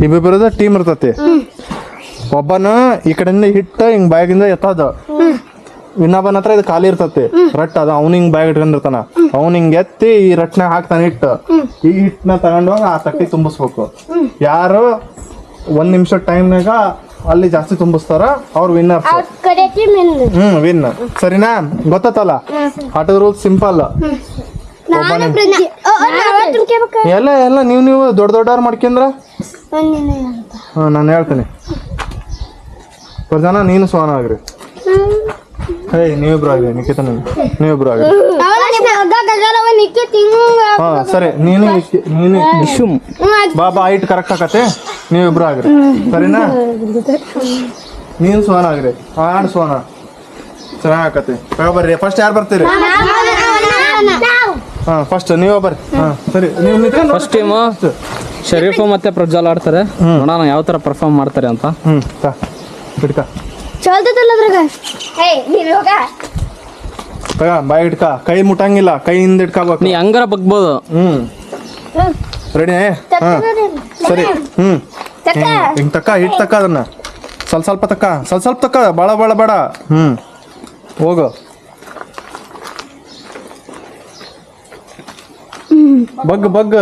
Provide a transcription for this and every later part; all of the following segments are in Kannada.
ಇಬ್ಬಿಬ್ಬರದ ಟೀಮ್ ಇರ್ತತಿ. ಒಬ್ಬನ ಈ ಕಡೆಯಿಂದ ಹಿಟ್ಟ ಹಿಂಗ್ ಬ್ಯಾಗಿಂದ ಎತ್ತದ, ಇನ್ನೊಬ್ಬನ ಹತ್ರ ಇದು ಖಾಲಿ ಇರ್ತತಿ ರಟ್ ಅದ, ಅವ್ನ ಹಿಂಗ್ ಬ್ಯಾಗ್ ಇಟ್ಕೊಂಡಿರ್ತಾನ, ಅವ್ನ ಹಿಂಗ್ ಎತ್ತಿ ಈ ರಟ್ನಾಗ ಹಾಕ್ತಾನ ಹಿಟ್ಟು. ಈ ಹಿಟ್ಟನ್ನ ತಗೊಂಡೋಗ ಆ ತಟ್ಟಿ ತುಂಬಿಸ್ಬೇಕು. ಯಾರು 1 ನಿಮಿಷ ಟೈಮ್ನಾಗ ಅಲ್ಲಿ ಜಾಸ್ತಿ ತುಂಬಿಸ್ತಾರ ಅವ್ರು ವಿನ್ನರ್. ವಿನ್. ಸರಿನಾ? ಗೊತ್ತಲ್ಲ ಆಟದ ರೂಲ್ಸ್ ಸಿಂಪಲ್. ಎಲ್ಲ ನೀವು ದೊಡ್ಡವ್ರು ಮಾಡ್ಕೊಂಡ್ರ ನಾನು ಹೇಳ್ತೇನೆ. ಪ್ರಧಾನ ನೀನು ಸೋನ ಆಗ್ರಿ. ನೀವಿಬ್ರು ಆಗ್ರಿ. ನಿಖಿತ ನೀವಿಬ್ರು ಆಗ್ರಿ. ಹಾ ಸರಿ. ನೀನು ಬಾಬಾ ಹೈಟ್ ಕರೆಕ್ಟ್ ಆಗತ್ತೆ. ನೀವಿಬ್ರು ಆಗ್ರಿ. ಸರಿನಾ? ನೀನು ಸೋನ ಆಗ್ರಿ. ಆಡ್ ಸೋನ ಚೆನ್ನಾಗ್ ಆಕತಿ. ಬರ್ರಿ. ಫಸ್ಟ್ ಯಾರು ಬರ್ತೀರಿ? ಹಾ ಫಸ್ಟ್ ನೀವೇ ಬರ್ರಿ. ಹಾ ಸರಿ. ನೀವು ಫಸ್ಟ್ ಟೀಮ್ ಶರೀಫ್ ಮತ್ತೆ ಪ್ರಜ್ವಲ್ ಆಡ್ತಾರೆ. ನೋಡೋಣ ಯಾವ ತರ ಪರ್ಫಾರ್ಮ್ ಮಾಡ್ತಾರೆ ಅಂತ. ಹಿಡ್ಕ ಬಾಯ್ ಹಿಡ್ಕ. ಕೈ ಮುಟ್ಟಂಗಿಲ್ಲ, ಕೈಯಿಂದ ಹಿಡ್ಕೋಬೇಕು. ನೀ ಹಂಗಾರ ಬಗ್ಬೋದು. ರೆಡಿ? ಹಾ ಸರಿ. ಹಿಂಗ್ ತಕ್ಕ ಹಿಟ್ ತಕ್ಕ, ಅದನ್ನ ಸ್ವಲ್ಪ ತಕ್ಕ, ಸ್ವಲ್ಪ ತಕ್ಕ, ಭಾಳ ಬೇಡ. ಹೋಗು. ಬಗ್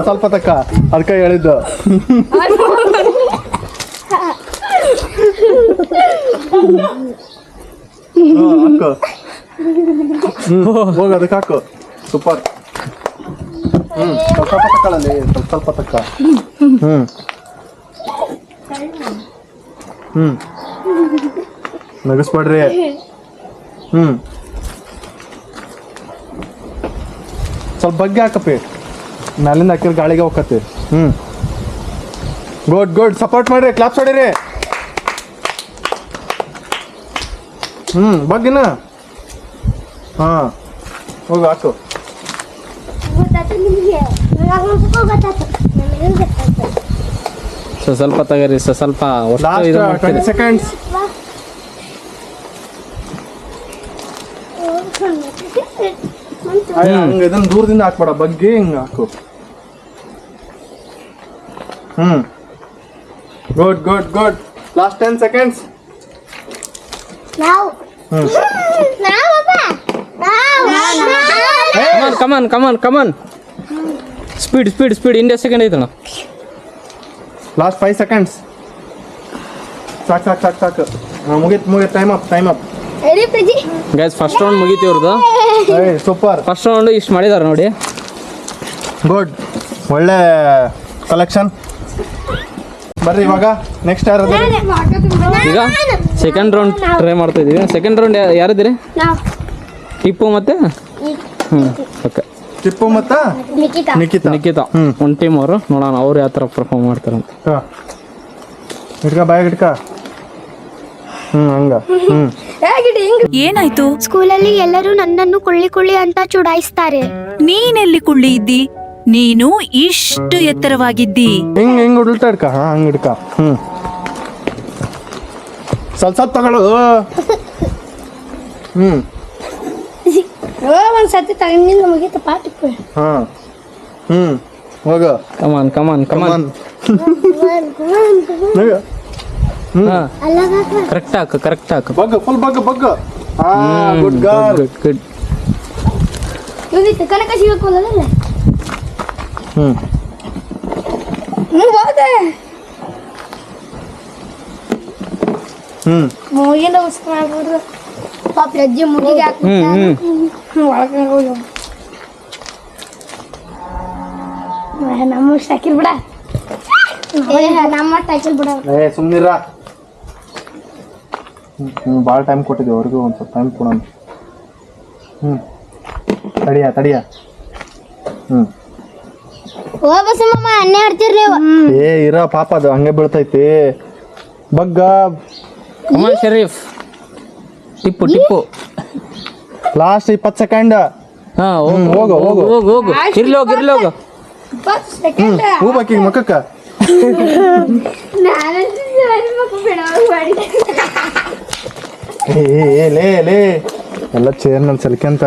ಸ್ವಲ್ಪ ತಕ್ಕ ಅದಕ್ಕೆ ಹೇಳಿದ್ದು. ಹೋಗ ಅದಕ್ಕೆ ಹಾಕು. ಸೂಪರ್. ಸ್ವಲ್ಪ ತಕ್ಕಳಲ್ಲಿ, ಸ್ವಲ್ಪ ತಕ್ಕ. ನಗಸ್ಬೇಡ್ರಿ. ಸ್ವಲ್ಪ ಬಗ್ಗೆ ಹಾಕಪ್ಪಿ, ಮ್ಯಾಲಿಂದ ಹಾಕಿದ್ರೆ ಗಾಳಿಗೆ ಹೋಗತ್ತೆ. ಗುಡ್. ಸಪೋರ್ಟ್ ಮಾಡ್ರಿ, ಕ್ಲಾಪ್ಸ್ ಹೊಡೀರಿ. ಬಗ್ಗಿನ. ಹಾ ಹೋಗು ಹಾಕು. ಸ್ವಲ್ಪ ತಗರಿ, ಸ್ವಲ್ಪ 20 ಸೆಕೆಂಡ್ಸ್. ಇದನ್ನ ದೂರದಿಂದ ಹಾಕ್ಬೇಡ, ಬಗ್ಗೆ ಹಿಂಗ ಹಾಕು. Good. Last 10 seconds. Come on. Speed. India second ಐತಣ್ಣ. Last 5 seconds. ಸಾಕು. ಮುಗಿತ್. Time up. Guys first round ಮುಗೀತಿ ಇವ್ರದ್ದು. ಸೂಪರ್. ಫಸ್ಟ್ ರೌಂಡ್ ಇಷ್ಟು ಮಾಡಿದಾರೆ ನೋಡಿ. ಗುಡ್. ಒಳ್ಳೆ ಕಲೆಕ್ಷನ್. ಬರ್ರಿ ಇವಾಗ ನೆಕ್ಸ್ಟ್ ಯಾರು? ಈಗ ಸೆಕೆಂಡ್ ರೌಂಡ್ ಟ್ರೈ ಮಾಡ್ತಾ ಇದೀವಿ. Second round ಯಾರಿದ್ದೀರಿ? ಟಿಪ್ಪು ಮತ್ತೆ ಓಕೆ. ಟಿಪ್ಪು ಮತ್ತೆ ನಿಖಿತಾ ಒಂದು ಟೀಮ್ ಅವರು. ನೋಡೋಣ ಅವ್ರು ಯಾವ ಥರ ಪರ್ಫಾರ್ಮ್ ಮಾಡ್ತಾರೆ ಅಂತ. ಬಾಯ್ ಹಿಡ್ಕ. ಹಂಗ. ಏನಾಯ್ತು? ಸ್ಕೂಲಲ್ಲಿ ಎಲ್ಲರೂ ನನ್ನನ್ನು ಕುಳ್ಳಿ ಅಂತ ಚುಡಾಯಿಸ್ತಾರೆ. ನೀನೆಲ್ಲಿ ಕುಳ್ಳಿ ಇದ್ದಿ? ನೀನು ಇಷ್ಟು ಎತ್ತರವಾಗಿದ್ದಿ. ಹಿಂಗ್ ಉಲ್ಟಾ ಹಿಡ್ಕ. ಹಂಗ್ ಹಿಡ್ಕ. ಸ್ವಲ್ಪ ತಗೊಳ್ಳೋ. ಒಂದ್ಸತಿ ತಗೊಂಡಿಂದ ಮುಗಿತ ಪಾಠ. ಹೋಗ. ಕಮಾನ್. ಕರೆಕ್ಟ್ ಹಾಕು. ಬಗ್ಗ. ಫುಲ್ ಬಗ್ಗ. Good girl. ಗುಡ್. ಕನಕ ಸಿಗಲ್ಲ. ಮೂಗಿನ ಉಸ್ಕ ಮಾಡ್ಬಿಡ್ದು. ಪಾಪ ಅಜ್ಜಿ ಮುಗಿಗೆ ಹಾಕ್ಬಿಟ್ಟು ನಮ್ಮ ಹಾಕಿಲ್ ಬಿಡ. ನಮ್ಮ ಹಾಕಿಲ್ ಬಿಡ. ಸುಮ್ನಿರ. ಭಾಳ ಟೈಮ್ ಕೊಟ್ಟಿದ್ದೆ ಅವ್ರಿಗೂ. ಒಂದು ಸ್ವಲ್ಪ ಟೈಮ್ ಕೊಡೋಣ. ತಡಿಯ. ಓ ಬಸಮ್ಮ ಅನ್ನೇ ಆಡ್ತೀರಿ ನೀವು. ಇರ ಪಾಪ, ಅದು ಹಂಗೆ ಬೀಳ್ತೈತಿ. ಬಗ್ಗ. Come on Sharif. Tipu. Last 20 second. ಹೋಗು. ಇರ್ಲಿ ಹೋಗು. ಹೂಬಾಕಿ ಮಕ್ಕಕ್ಕ. ನಾನು ಲೇ ಎಲ್ಲ ಚೇರ್ ನನ್ನ ಸಲಿಕೆಂತ.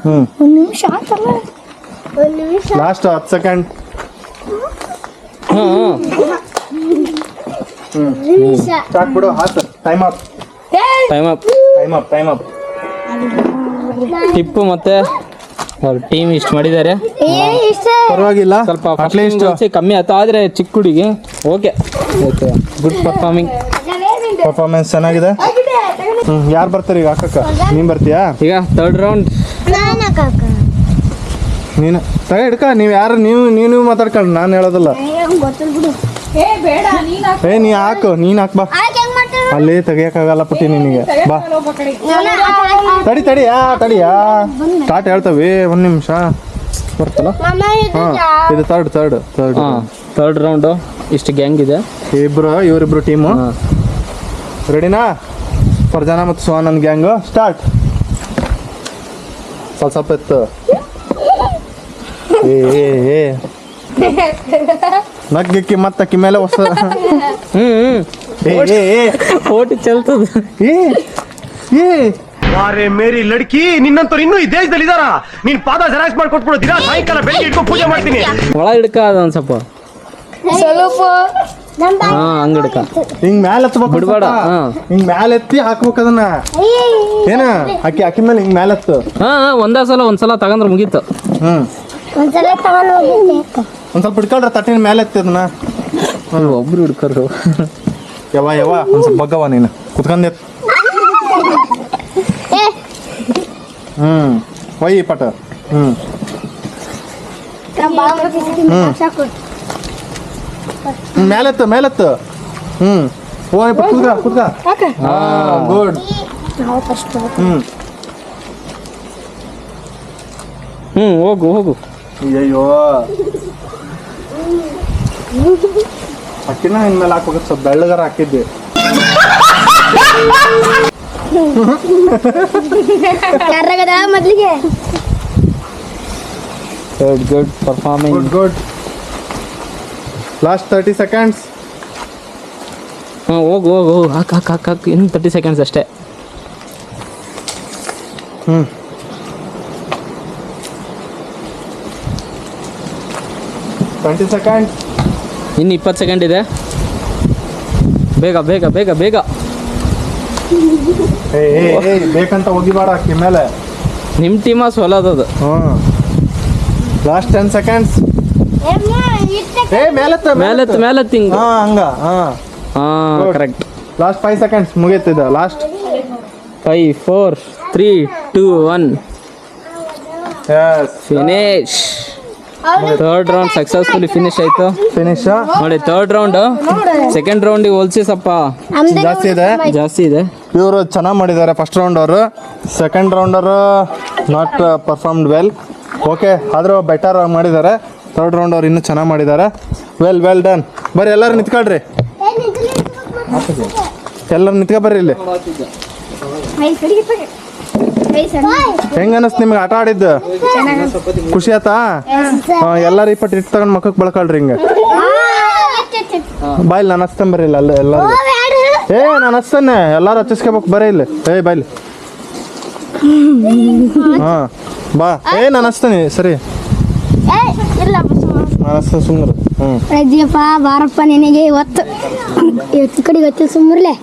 ಒಂದು ನಿಮಿಷ ಆತಲ್ಲ, ಒಂದು ನಿಮಿಷ. Last 10 second. ನಿಮಿಷ. ಸ್ಟಾರ್ಟ್ ಬಿಡು. Haat time up. Time up. Tipu ಮತ್ತೆ ಅವ್ರ ಟೀಮ್ ಇಷ್ಟು ಮಾಡಿದ್ದಾರೆ. ಇಷ್ಟ. ಪರವಾಗಿಲ್ಲ, ಸ್ವಲ್ಪ ಅಟ್ಲೀಸ್ಟ್ ಕಮ್ಮಿ ಆಯ್ತು, ಆದರೆ ಚಿಕ್ಕ ಹುಡುಗಿ ಓಕೆ ಗುಡ್ ಪರ್ಫಾರ್ಮಿಂಗ್. ಪರ್ಫಾರ್ಮೆನ್ಸ್ ಚೆನ್ನಾಗಿದೆ. ಯಾರು ಬರ್ತಾರೆ ಈಗ ಹಾಕಕ್ಕ? ನೀನ್ ಬರ್ತೀಯಾ? ಈಗ ಥರ್ಡ್ ರೌಂಡ್ ನಾನು ಕಾಕ. ನೀನು ತಗ ಹಿಡ್ಕ. ನೀವು ಯಾರು ನೀವು ಮಾತಾಡ್ಕೊಂಡು ನಾನು ಹೇಳೋದಿಲ್ಲ. ಗೊತ್ತಿಲ್ಲ ಬಿಡು. ನೀ ಹಾಕು, ನೀನ್ ಹಾಕ್ ಬಾ. ಆಕೆ ಹೆಂಗ್ ಮಾಡ್ತಾರೆ? ಅಲ್ಲಿ ತೆಗಿಯಕ್ಕಾಗಲ್ಲ ಪುಟ್ಟಿ ನಿನಗೆ. ಬಾ ತಡಿಯಾ ಸ್ಟಾರ್ಟ್ ಹೇಳ್ತವಿ. 1 ನಿಮಿಷ ಬರ್ತಲ್ಲ. ಮಾಮ ಹಾ, ಇದು ಥರ್ಡ್ ಹಾಂ ಥರ್ಡ್ ರೌಂಡು. ಇಷ್ಟು ಗ್ಯಾಂಗ್ ಇದೆ. ಇವರಿಬ್ರು ಟೀಮು. ರೆಡಿನಾ? ಫರ್ಜಾನ ಮತ್ತು ಸುಹಾನಂದ್ ಗ್ಯಾಂಗು ಸ್ಟಾರ್ಟ್. ಸ್ವಲ್ಪ ಎತ್ತು. ಏ ನಗ್ಗಿಕ್ಕಿ ಮತ್ತಕ್ಕಿ ಮೇಲೆ ಹೊಸ ಓಟಿ ಚಲ್ತದ. ಅರೆ ಮೇರಿ ಲಡ್ಕಿ, ನಿನ್ನಂತವ್ರು ಇನ್ನೂ ಈ ದೇಶದಲ್ಲಿ ಇದಾರ? ನೀನ್ ಪಾದ ಜೆರಾಕ್ಸ್ ಮಾಡಿ ಕೊಟ್ಬಿಡು. ದಿನ ಸಾಯಂಕಾಲ ಬೆಳಿಗ್ಗೆ ಇಟ್ಕೊಂಡು ಪೂಜೆ ಮಾಡ್ತೀನಿ. ಒಳ ಹಿಡ್ಕ ಅದ ಒಂದು ಸ್ವಲ್ಪ. ಸ್ವಲ್ಪ ಹಾಂ ಹಂಗೆ ಹಿಡ್ಕ. ಹಿಂಗ್ ಮ್ಯಾಲ ಎತ್ತಬೇಕು. ಬಿಡ್ಬೇಡ. ಹಿಂಗ್ ಮ್ಯಾಲ ಎತ್ತಿ ಹಾಕ್ಬೇಕು ಅದನ್ನ. ಏನ ಅಕ್ಕಿ ಮೇಲೆ ಹಿಂಗ್ ಮ್ಯಾಲ ಎತ್ತು. ಹಾಂ ಒಂದ್ಸಲ ತಗಂದ್ರೆ ಮುಗೀತು. ಒಂದ್ಸಲ ತಗೊಂಡು ಹೋಗಿದ್ದೆ. ಒಂದ್ ಸ್ವಲ್ಪ ಹಿಡ್ಕೊಳ್ರ ತಟ್ಟಿನ ಮ್ಯಾಲ ಎತ್ತಿ ಅದನ್ನ. ಒಬ್ರು ಹಿಡ್ಕರು. ಯವ್ವ ಒಂದ್ ಸ್ವಲ್ಪ ಬಗ್ಗವ ನೀನು ಕುತ್ಕೊಂಡ್ ಎತ್ತು. ಒಯ್ ಪಟ. ಮೇಲೆತ್ತು. ಓಯ್ ಕುತ್ಕ. ಗುಡ್. ಹೋಗು. ಅಯ್ಯೋ ಅಕ್ಕಿನ ಇನ್ಮೇಲೆ ಹಾಕ್ಬೇಕು. ಸ್ವಲ್ಪ ಬೆಳ್ಳಗಾರ ಹಾಕಿದ್ದೆ. ಕರ್ರಗದ ಮೊದ್ಲಿಗೆ. Good performing. Good. Last 30 seconds. ಹೋಗು ಹಾಕು. ಇನ್ನು 30 ಸೆಕೆಂಡ್ಸ್ ಅಷ್ಟೇ. 20 ಸೆಕೆಂಡ್ಸ್. ಇನ್ನು 20 ಸೆಕೆಂಡ್ ಇದೆ. ಬೇಗ. ಬೇಕಂತ ಹೋಗಿಬೇಡ ಅಕ್ಕಿ ಮೇಲೆ. ನಿಮ್ಮ ಟೀಮ ಸೋಲೋದದು. Last 10 seconds. ಮೇಲತ್ತು ಹಿಂಗ. ಹಂಗ. ಹಾಂ ಕರೆಕ್ಟ್. ಲಾಸ್ಟ್ 5 ಸೆಕೆಂಡ್ಸ್ ಮುಗೀತಿದೆ. Last 5 4 3 2 1 finish. Third round successfully finish ಆಯ್ತು. ಫಿನಿಶ್ ನೋಡಿ ಥರ್ಡ್ ರೌಂಡ್ ಸೆಕೆಂಡ್ ರೌಂಡಿಗೆ ಹೋಲಿಸಿ ಸ್ವಲ್ಪ ಜಾಸ್ತಿ ಇದೆ. ಇವರು ಚೆನ್ನಾಗಿ ಮಾಡಿದ್ದಾರೆ. ಫಸ್ಟ್ ರೌಂಡ್ ಅವರು. ಸೆಕೆಂಡ್ ರೌಂಡರು ನಾಟ್ ಪರ್ಫಾರ್ಮ್ಡ್ ವೆಲ್. ಓಕೆ, ಆದರೂ ಬೆಟರ್ ಮಾಡಿದ್ದಾರೆ. ಥರ್ಡ್ ರೌಂಡ್ ಅವ್ರು ಇನ್ನೂ ಚೆನ್ನಾಗಿ ಮಾಡಿದ್ದಾರೆ. Well done. ಬರ್ರಿ ಎಲ್ಲರೂ ನಿಂತ್ಕೊಳ್ರಿ. ಎಲ್ಲರೂ ನಿಂತ್ಕೊ ಬರ್ರಿ ಇಲ್ಲಿ. ಹೆಂಗ ಅನಿಸ್ತು ನಿಮ್ಗೆ ಆಟ ಆಡಿದ್ದು? ಖುಷಿ ಆಯ್ತಾ? ಎಲ್ಲರೂ ಇಪ್ಪಟ್ಟು ಇಟ್ಟು ತಗೊಂಡು ಮಕ್ಕಕ್ಕೆ ಬಳಕೊಳ್ರಿ. ಹಿಂಗೆ ಬಾಯ್ಲಿ ನಾನು ಹಚ್ತೇನೆ. ಬರ್ರಿ ಇಲ್ಲ ಎಲ್ಲರೂ. ನಾನು ಹಚ್ತೇನೆ. ಎಲ್ಲರೂ ಹಚ್ಚಿಸ್ಕೋಬೇಕು. ಬರೀ ಇಲ್ಲಿ. ಬಾಯ್ಲಿ. ಹಾಂ ಬಾ. ನಾನು ಹಚ್ತೇನೆ. ಸರಿ ನಾನು ಹಚ್ತೇನೆ. ಸುಮ್ಮನೆ. ಪ್ರದೀಪ ಬಾರಪ್ಪ ನಿನಗೆ ಇವತ್ತು ಕಡೆ ಗೊತ್ತಿಲ್ಲ. ಸುಮ್ಮರ್ಲೆ.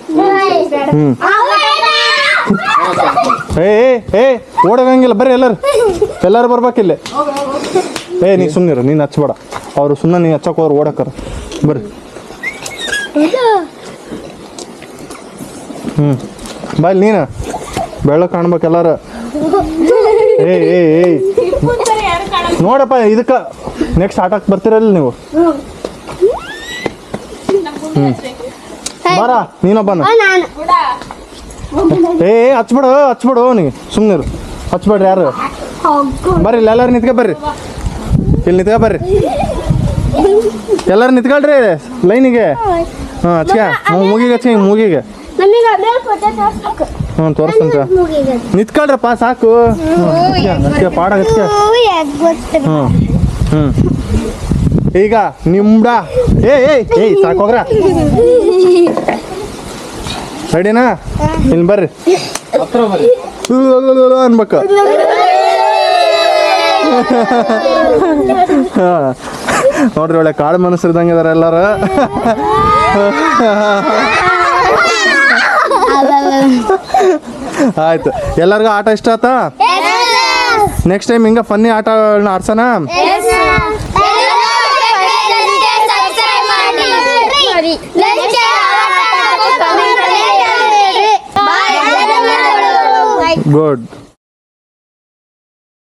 ಓಡೋಗಂಗಿಲ್ಲ. ಬರ್ರಿ ಎಲ್ಲರೂ ಬರ್ಬೇಕಿಲ್ಲಿ. ನೀ ಸುಮ್ಮನಿರು. ನೀನು ಹಚ್ಬೇಡ. ಅವರು ಸುಮ್ಮನೆ ನೀನು ಹಚ್ಚಕ್ಕೆ ಅವ್ರು ಓಡಕ್ಕಾರ. ಬರ್ರಿ. ಬಾಯ್ ನೀನು ಬೆಳಕು ಕಾಣ್ಬೇಕು ಎಲ್ಲಾರು. ನೋಡಪ್ಪ ಇದಕ್ಕೆ ನೆಕ್ಸ್ಟ್ ಆಟಕ್ಕೆ ಬರ್ತೀರಲ್ಲ ನೀವು. ಬಾರ ನೀನೊಬ್ಬನ. ಹಚ್ಬಿಡು ನೀ ಸುಮ್ಮನಿರು. ಹಚ್ಬೇಡ್ರಿ ಯಾರು. ಬರ್ರಿ ಇಲ್ಲಿ ಎಲ್ಲರೂ ನಿಂತ್ಕೊ ಬರ್ರಿ. ಇಲ್ಲಿ ನಿಂತ್ಕೊ ಬರ್ರಿ. ಎಲ್ಲರೂ ನಿಂತ್ಕೊಳ್ರಿ ಲೈನಿಗೆ. ಹಚ್ಕ ಮೂಗಿಗೆ ಹಚ್ಚಿ. ಮೂಗಿಗೆ ತೋರಿಸ್ತಂತ. ನಿಂತ್ಕೊಳ್ರಪ್ಪ ಸಾಕು. ಪಾಡ ಹಚ್ಕ. ಈಗ ನಿಮ್ಡ ಸಾಕೋಗ್ರ. ರೆಡಿನಾ ಇಲ್ಲಿ ಬರ್ರಿ ಹತ್ರ ಬರ್ರಿ. ಅನ್ಬೇಕು ಹಾ. ನೋಡ್ರಿ ಒಳ್ಳೆ ಕಾಡು ಮನಸ್ಸಿರ್ದಂಗೆ ಇದಾರೆ ಎಲ್ಲಾರು. ಆಯ್ತು ಎಲ್ಲರಿಗೂ ಆಟ ಇಷ್ಟ ಆತಾ? ನೆಕ್ಸ್ಟ್ ಟೈಮ್ ಹಿಂಗ ಫನ್ನಿ ಆಟಗಳನ್ನ ಆಡ್ಸೋಣ. ಗುಡ್.